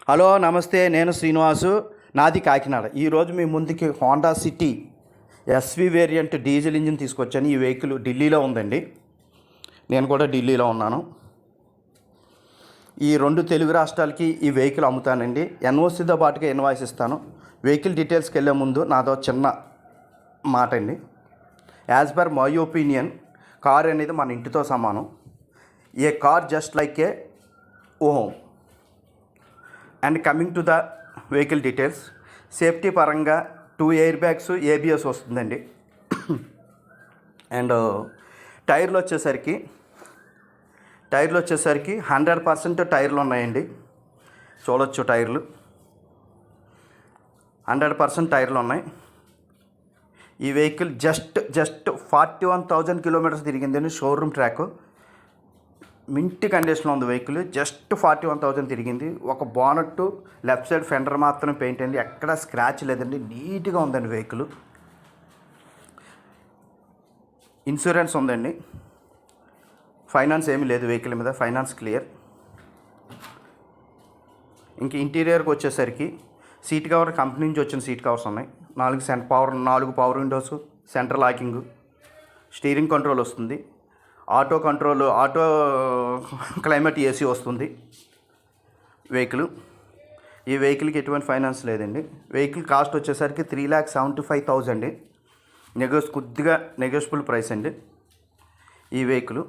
Hello నమస్తే, నేను శ్రీనివాసు, నాది కాకినాడ. ఈరోజు మీ ముందుకి Honda City SV variant diesel engine తీసుకొచ్చాను. ఈ వెహికల్ ఢిల్లీలో ఉందండి. నేను కూడా ఢిల్లీలో ఉన్నాను. ఈ 2 తెలుగు రాష్ట్రాలకి ఈ వెహికల్ అమ్ముతానండి. ఎన్ఓసితో పాటుగా ఇన్వాయిస్ ఇస్తాను. వెహికల్ డీటెయిల్స్కి వెళ్ళే ముందు నాదో చిన్న మాట అండి. As per my opinion, car అనేది మన ఇంటితో సమానం. A car just like a home. And coming to the vehicle details, safety పరంగా 2 ఎయిర్ బ్యాగ్స్, ఏబిఎస్ వస్తుందండి. అండ్ టైర్లు వచ్చేసరికి 100% టైర్లు ఉన్నాయండి. చూడొచ్చు, టైర్లు 100% టైర్లు ఉన్నాయి. ఈ వెహికల్ జస్ట్ 41,000 కిలోమీటర్స్ తిరిగిందండి. షోరూమ్ ట్రాక్, మింట్ కండిషన్లో ఉంది వెహికల్. జస్ట్ 41,000 తిరిగింది. ఒక బోనట్, లెఫ్ట్ సైడ్ ఫెండర్ మాత్రం పెయింట్ అయింది. ఎక్కడ స్క్రాచ్ లేదండి. నీట్గా ఉందండి వెహికల్. ఇన్సూరెన్స్ ఉందండి. ఫైనాన్స్ ఏమీ లేదు వెహికల్ మీద. Finance clear. ఇంక ఇంటీరియర్కి వచ్చేసరికి సీట్ కవర్ కంపెనీ నుంచి వచ్చిన సీట్ కవర్స్ ఉన్నాయి. 4 power Windows, central locking, steering control వస్తుంది. ఆటో క్లైమేట్ ఏసీ వస్తుంది వెహికల్. ఈ వెహికల్కి ఎటువంటి ఫైనాన్స్ లేదండి. వెహికల్ కాస్ట్ వచ్చేసరికి 3,75,000 కొద్దిగా నెగోషియబుల్ ప్రైస్ అండి. ఈ వెహికల్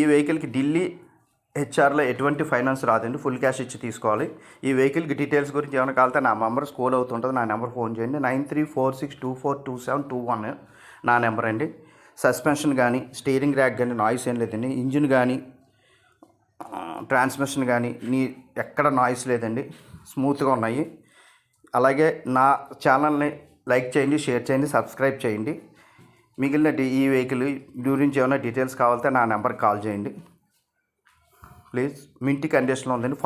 ఈ వెహికల్కి ఢిల్లీ హెచ్ఆర్లో ఎటువంటి ఫైనాన్స్ రాదండి. ఫుల్ క్యాష్ ఇచ్చి తీసుకోవాలి. ఈ వెహికల్కి డీటెయిల్స్ గురించి ఏమైనా కావాలంటే నా నెంబర్ స్క్రోల్ అవుతుంటుంది. నా నెంబర్ ఫోన్ చేయండి. 9346242721 నా నెంబర్ అండి. సస్పెన్షన్ కానీ, స్టీరింగ్ ర్యాక్ కానీ నాయిస్ ఏం లేదండి. ఇంజిన్ కానీ, ట్రాన్స్మిషన్ కానీ ఎక్కడ నాయిస్ లేదండి. స్మూత్గా ఉన్నాయి. అలాగే నా ఛానల్ని లైక్ చేయండి, షేర్ చేయండి, సబ్స్క్రైబ్ చేయండి. మిగిలిన ఈ వెహికల్ గురించి ఏమైనా డీటెయిల్స్ కావాలంటే నా నెంబర్కి కాల్ చేయండి ప్లీజ్. మింటి కండిషన్లో ఉందండి.